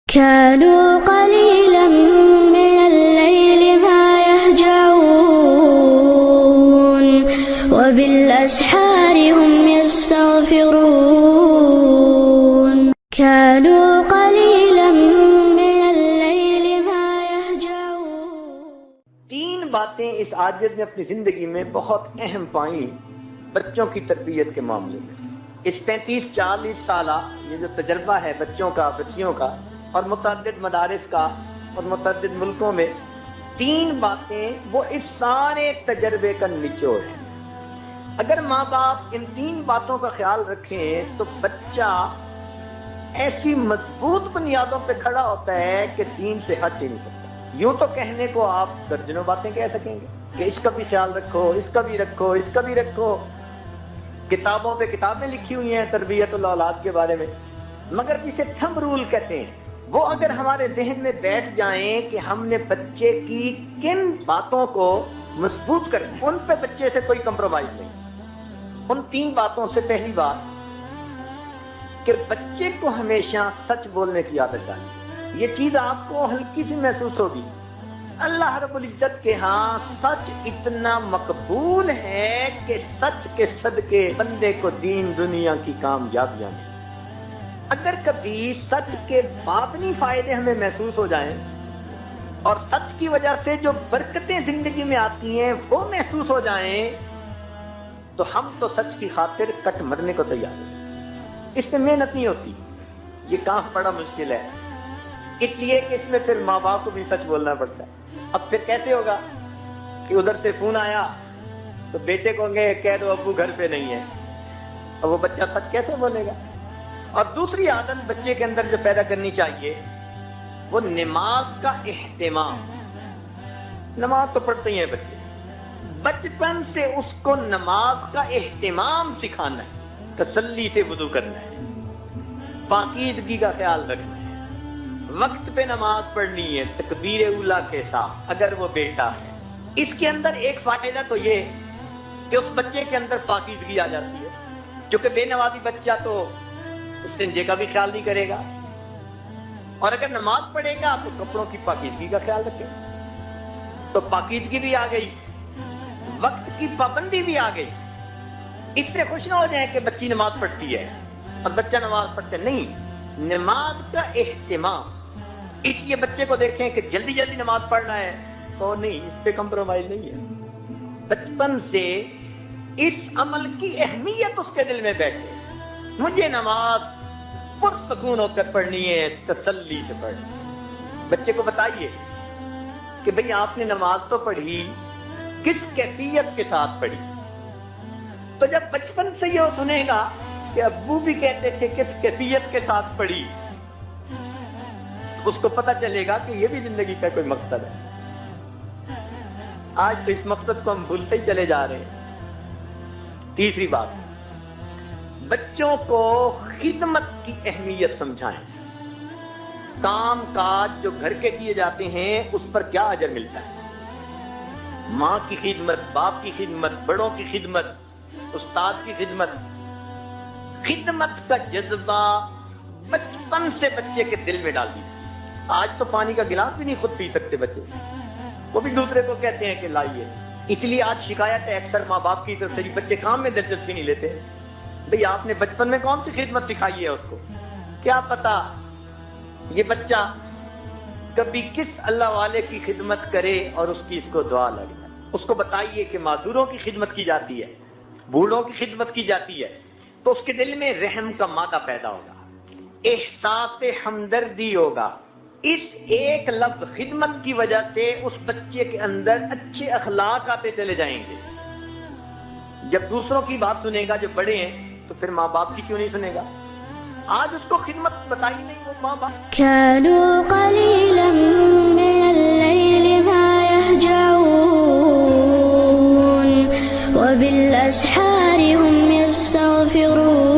كانوا قليلا من الليل ما يهجعون وبالأسحار هم يستغفرون كانوا قليلا من الليل ما يهجعون. تین باتیں اس عاجز نے اپنی زندگی میں بہت اہم پائیں بچوں کی تربیت کے معاملے میں. اس 35-40 سالہ یہ جو تجربہ ہے بچوں کا بچیوں کا اور متعدد مدارس کا اور متعدد ملکوں میں، تین باتیں وہ اس سارے تجربے کا نچوڑ ہے. اگر ماں باپ ان تین باتوں کا خیال رکھیں تو بچہ ایسی مضبوط بنیادوں پہ کھڑا ہوتا ہے کہ دین سے ہٹ ہی نہیں سکتا. یوں تو کہنے کو آپ درجنوں باتیں کہہ سکیں گے کہ اس کا بھی خیال رکھو، اس کا بھی رکھو، اس کا بھی رکھو. کتابوں پہ کتابیں لکھی ہوئی ہیں تربیت الاولاد کے بارے میں، مگر جسے تھمب رول کہتے ہیں وہ اگر ہمارے ذہن میں بیٹھ جائیں کہ ہم نے بچے کی کن باتوں کو مضبوط کرنا ہے، ان پہ بچے سے کوئی کمپرومائز نہیں. ان تین باتوں سے پہلی بات کہ بچے کو ہمیشہ سچ بولنے کی عادت ڈالیں. یہ چیز آپ کو ہلکی سی محسوس ہوگی. اللہ رب العزت کے ہاں سچ اتنا مقبول ہے کہ سچ کے صدقے بندے کو دین دنیا کی کامیابیاں ملیں. اگر کبھی سچ کے باطنی فائدے ہمیں محسوس ہو جائیں اور سچ کی وجہ سے جو برکتیں زندگی میں آتی ہیں وہ محسوس ہو جائیں تو ہم تو سچ کی خاطر کٹ مرنے کو تیار ہیں. اس میں محنت نہیں ہوتی، یہ کام بڑا مشکل ہے، اس لیے کہ اس میں پھر ماں باپ کو بھی سچ بولنا پڑتا ہے. اب پھر کیسے ہوگا کہ ادھر سے فون آیا تو بیٹے کو کہہ دو ابو گھر پہ نہیں ہے، اور وہ بچہ سچ کیسے بولے گا؟ اور دوسری عادت بچے کے اندر جو پیدا کرنی چاہیے وہ نماز کا اہتمام. نماز تو پڑھتے ہی ہیں بچے، بچپن سے اس کو نماز کا اہتمام سکھانا ہے. تسلی سے وضو کرنا ہے، پاکیزگی کا خیال رکھنا ہے، وقت پہ نماز پڑھنی ہے تکبیر اولیٰ کے ساتھ اگر وہ بیٹا ہے. اس کے اندر ایک فائدہ تو یہ کہ اس بچے کے اندر پاکیزگی آ جاتی ہے، کیونکہ بے نمازی بچہ تو استنجے کا بھی خیال نہیں کرے گا، اور اگر نماز پڑھے گا تو کپڑوں کی پاکیزگی کا خیال رکھے گا. تو پاکیزگی بھی آ گئی، وقت کی پابندی بھی آ گئی. اس سے خوش نہ ہو جائیں کہ بچی نماز پڑھتی ہے اور بچہ نماز پڑھتے نہیں. نماز کا اہتمام، اس لیے بچے کو دیکھیں کہ جلدی جلدی نماز پڑھنا ہے تو نہیں، اس پہ کمپرومائز نہیں ہے. بچپن سے اس عمل کی اہمیت اس کے دل میں بیٹھے، مجھے نماز پرسکون ہو کر پڑھنی ہے، تسلی سے پڑھنی. بچے کو بتائیے کہ بھئی آپ نے نماز تو پڑھی، کس کیفیت کے ساتھ پڑھی. تو جب بچپن سے یہ سنے گا کہ ابو بھی کہتے تھے کس کیفیت کے ساتھ پڑھی، اس کو پتہ چلے گا کہ یہ بھی زندگی کا کوئی مقصد ہے. آج تو اس مقصد کو ہم بھولتے ہی چلے جا رہے ہیں. تیسری بات، بچوں کو خدمت کی اہمیت سمجھائیں. کام کاج جو گھر کے کیے جاتے ہیں اس پر کیا اجر ملتا ہے. ماں کی خدمت، باپ کی خدمت، بڑوں کی خدمت، استاد کی خدمت. خدمت کا جذبہ بچپن سے بچے کے دل میں ڈال دیجیے. آج تو پانی کا گلاس بھی نہیں خود پی سکتے بچے، وہ بھی دوسرے کو کہتے ہیں کہ لائیے. اس لیے آج شکایت ہے اکثر ماں باپ کی طرف سے، بچے کام میں دلچسپی نہیں لیتے. بھئی آپ نے بچپن میں کون سی خدمت سکھائی ہے اس کو؟ کیا پتا یہ بچہ کبھی کس اللہ والے کی خدمت کرے اور اس کی اس کو دعا لگ جائے. اس کو بتائیے کہ معذوروں کی خدمت کی جاتی ہے، بوڑھوں کی خدمت کی جاتی ہے، تو اس کے دل میں رحم کا مادہ پیدا ہوگا، احساس ہمدردی ہوگا. اس ایک لفظ خدمت کی وجہ سے اس بچے کے اندر اچھے اخلاق آتے چلے جائیں گے. جب دوسروں کی بات سنے گا جو بڑے ہیں تو پھر ماں باپ کی کیوں نہیں سنے گا. آج اس کو خدمت بتائی نہیں وہ ماں باپ. كانوا قليلا من الليل ما يهجعون وبالأسحار هم يستغفرون